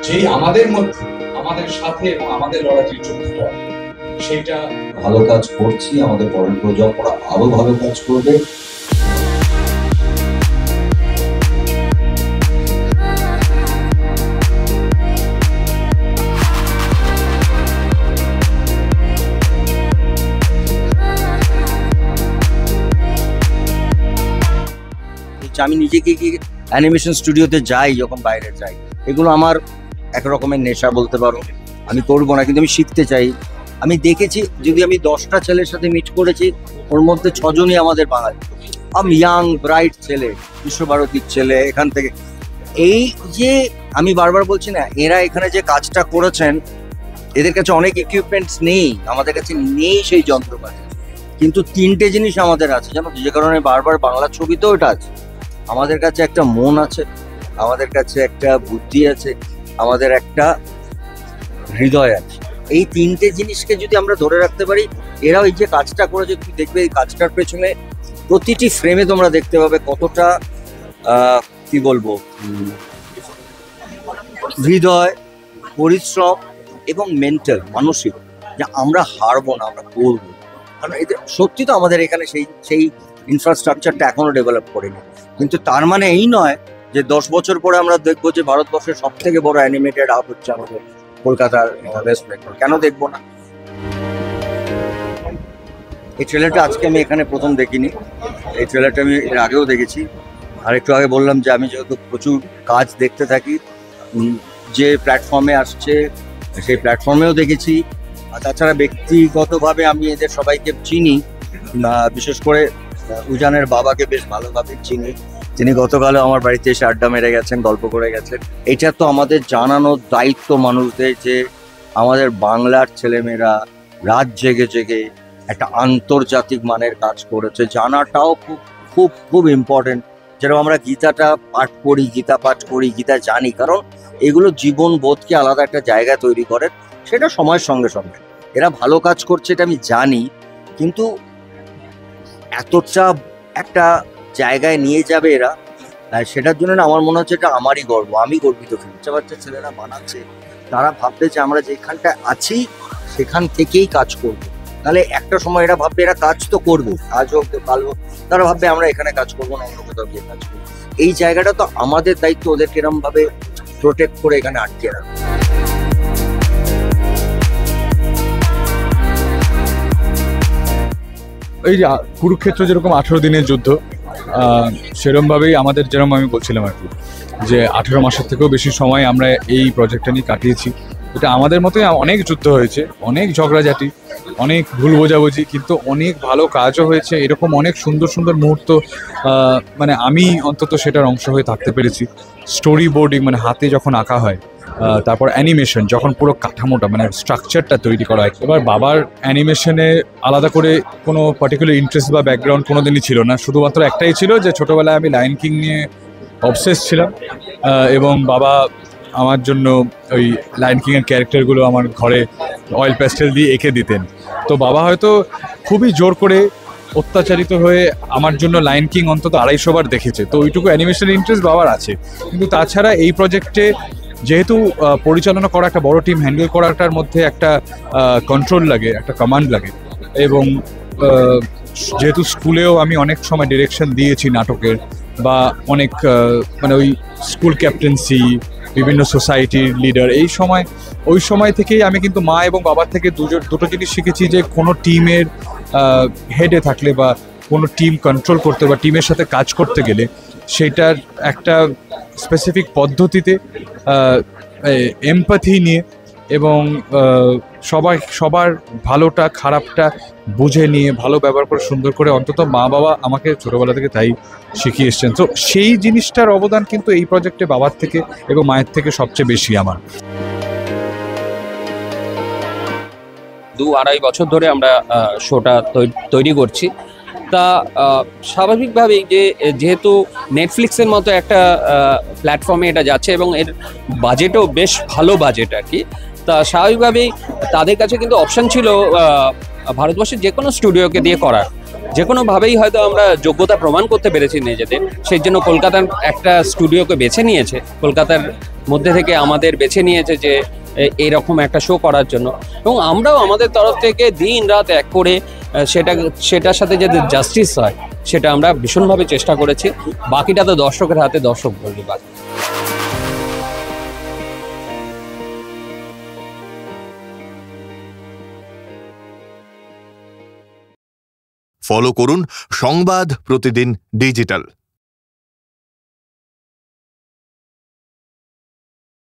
যেই আমাদের মধ্যে আমাদের সাথে এবং আমাদের লড়াইয়ের যোদ্ধারা সেটা ভালো কাজ করছি, আমাদের পরের প্রজন্মরা আরো ভালো কাজ করবে। আমি নিজেকে কি অ্যানিমেশন স্টুডিওতে যাই, যখন বাইরে যাই, এগুলো আমার এক রকমের নেশা বলতে পারো। আমি করবো না, কিন্তু আমি শিখতে চাই। আমি দেখেছি, যদি আমি 10টা ছেলের সাথে মিট করেছি, ওর মধ্যে 6 জনই আমাদের বাঙালি, ইয়াং ব্রাইট ছেলে, বিশ্বভারতীর ছেলে। এখান থেকে এই যে আমি বারবার বলছি না, এরা এখানে যে কাজটা করেছেন, এদের কাছে অনেক ইকুইপমেন্টস নেই, আমাদের কাছে নেই সেই যন্ত্রপাতি, কিন্তু 3টে জিনিস আমাদের আছে, জানো, যে কারণে বারবার বাংলা ছবিতেও এটা আছে। আমাদের কাছে একটা মন আছে, আমাদের কাছে একটা বুদ্ধি আছে, আমাদের একটা হৃদয় আছে। এই 3টে জিনিসকে যদি আমরা ধরে রাখতে পারি, এরাও এই যে কাজটা করেছে, তুমি দেখবে এই কাজটার পেছনে প্রতিটি ফ্রেমে তোমরা দেখতে পাবে কতটা কি বলবো, হৃদয়, পরিশ্রম এবং মেন্টাল, মানসিক, যে আমরা হারবো না, আমরা করবো। কারণ এদের সত্যি তো আমাদের এখানে সেই ইনফ্রাস্ট্রাকচারটা এখনো ডেভেলপ করেনি। কিন্তু তার মানে এই নয় যে 10 বছর পরে আমরা দেখবো যে ভারতবর্ষের সব থেকে বড় অ্যানিমেটেড হাব হচ্ছে আমাদের কলকাতার ওয়েস্ট বেঙ্গল। কেন দেখবো না? এই ট্রেলারটা আজকে আমি এখানে প্রথম দেখিনি, এই ট্রেলারটা আমি এর আগেও দেখেছি। আর একটু আগে বললাম যে আমি যেহেতু প্রচুর কাজ দেখতে থাকি, যে প্ল্যাটফর্মে আসছে সেই প্ল্যাটফর্মেও দেখেছি। আর তাছাড়া ব্যক্তিগতভাবে আমি এদের সবাইকে চিনি, বিশেষ করে উজানের বাবাকে বেশ ভালোভাবে চিনি। তিনি গতকালও আমার বাড়িতে এসে আড্ডা মেরে গেছেন, গল্প করে গেছেন। এটা তো আমাদের জানানোর দায়িত্ব মানুষদের, যে আমাদের বাংলার ছেলেমেয়েরা রাত জেগে জেগে একটা আন্তর্জাতিক মানের কাজ করেছে, জানাটাও খুব খুব খুব ইম্পর্টেন্ট। যেরকম আমরা গীতাটা পাঠ করি, গীতা পাঠ করি, গীতা জানি, কারণ এগুলো জীবন বোধকে আলাদা একটা জায়গা তৈরি করে। সেটা সময়ের সঙ্গে সঙ্গে এরা ভালো কাজ করছে, এটা আমি জানি, কিন্তু এতটা একটা জায়গায় নিয়ে যাবে এরা, সেটার জন্য না আমার মনে হচ্ছে এটা আমারই গর্ব, আমি গর্বিত। বাচ্চা বাচ্চা ছেলেরা বানাচ্ছে, তারা ভাববে যে আমরা যেখানটা আছি সেখান থেকেই কাজ করবো। তাহলে একটা সময় এরা ভাববে এরা কাজ তো করবে, আজ হোক কাল হোক, তারা ভাববে আমরা এখানে কাজ করবো না, অন্য কোথাও গিয়ে কাজ করবো। এই জায়গাটা তো আমাদের দায়িত্ব, ওদের কিরম ভাবে প্রোটেক্ট করে এখানে আটকে রাখবো। এই যে কুরুক্ষেত্র যেরকম 18 দিনের যুদ্ধ, সেরকমভাবেই আমাদের, যেরকম আমি বলছিলাম আর কি, যে 18 মাসের থেকেও বেশি সময় আমরা এই প্রজেক্টটা নিয়ে কাটিয়েছি। এটা আমাদের মতোই অনেক যুদ্ধ হয়েছে, অনেক ঝগড়াঝাটি, অনেক ভুল বোঝাবুঝি, কিন্তু অনেক ভালো কাজও হয়েছে। এরকম অনেক সুন্দর সুন্দর মুহূর্ত, মানে আমি অন্তত সেটার অংশ হয়ে থাকতে পেরেছি। স্টোরি বোর্ডিং, মানে হাতে যখন আঁকা হয়, তারপর অ্যানিমেশন, যখন পুরো কাঠামোটা মানে স্ট্রাকচারটা তৈরি করা হয়। এবার বাবার অ্যানিমেশনে আলাদা করে কোনো পার্টিকুলার ইন্টারেস্ট বা ব্যাকগ্রাউন্ড কোনোদিনই ছিল না, শুধুমাত্র একটাই ছিল যে ছোটোবেলায় আমি লায়ন কিং নিয়ে অবসেস ছিলাম, এবং বাবা আমার জন্য ওই লায়ন কিংয়ের ক্যারেক্টারগুলো আমার ঘরে অয়েল প্যাস্টেল দিয়ে এঁকে দিতেন। তো বাবা হয়তো খুবই জোর করে অত্যাচারিত হয়ে আমার জন্য লায়ন কিং অন্তত 250 বার দেখেছে, তো ওইটুকু অ্যানিমেশনের ইন্টারেস্ট বাবার আছে। কিন্তু তাছাড়া এই প্রজেক্টে যেহেতু পরিচালনা করা, একটা বড় টিম হ্যান্ডেল করাটার মধ্যে একটা কন্ট্রোল লাগে, একটা কমান্ড লাগে, এবং যেহেতু স্কুলেও আমি অনেক সময় ডিরেকশন দিয়েছি নাটকের, বা অনেক মানে ওই স্কুল ক্যাপ্টেন্সি, বিভিন্ন সোসাইটির লিডার, ওই সময় থেকেই আমি কিন্তু মা এবং বাবার থেকে দুটো জিনিস শিখেছি, যে কোনো টিমের হেডে থাকলে বা কোনো টিম কন্ট্রোল করতে বা টিমের সাথে কাজ করতে গেলে সেটার একটা স্পেসিফিক পদ্ধতিতে এমপ্যাথি নিয়ে এবং সবার ভালোটা খারাপটা বুঝে নিয়ে ভালো ব্যবহার করে সুন্দর করে, অন্তত মা বাবা আমাকে ছোটোবেলা থেকে তাই শিখিয়ে এসছেন। তো সেই জিনিসটার অবদান কিন্তু এই প্রজেক্টে বাবার থেকে এবং মায়ের থেকে সবচেয়ে বেশি আমার। 2-2.5 বছর ধরে আমরা শোটা তৈরি করছি। তা স্বাভাবিকভাবেই যেহেতু নেটফ্লিক্সের মতো একটা প্ল্যাটফর্মে এটা যাচ্ছে এবং এর বাজেটও বেশ ভালো বাজেট আর কি, তা স্বাভাবিকভাবেই তাদের কাছে কিন্তু অপশান ছিল ভারতবর্ষের যে কোনো স্টুডিওকে দিয়ে করার। যে কোনোভাবেই হয়তো আমরা যোগ্যতা প্রমাণ করতে পেরেছি নিজেদের, সেই জন্য কলকাতার একটা স্টুডিওকে বেছে নিয়েছে, কলকাতার মধ্যে থেকে আমাদের বেছে নিয়েছে যে এইরকম একটা শো করার জন্য। এবং আমরাও আমাদের তরফ থেকে দিন রাত এক করে সেটার সাথে যাতে জাস্টিস হয় সেটা আমরা ভীষণভাবে চেষ্টা করেছি। বাকিটা তো দর্শকের হাতে, দর্শক বলবে বাকি। ফলো করুন সংবাদ প্রতিদিন ডিজিটাল।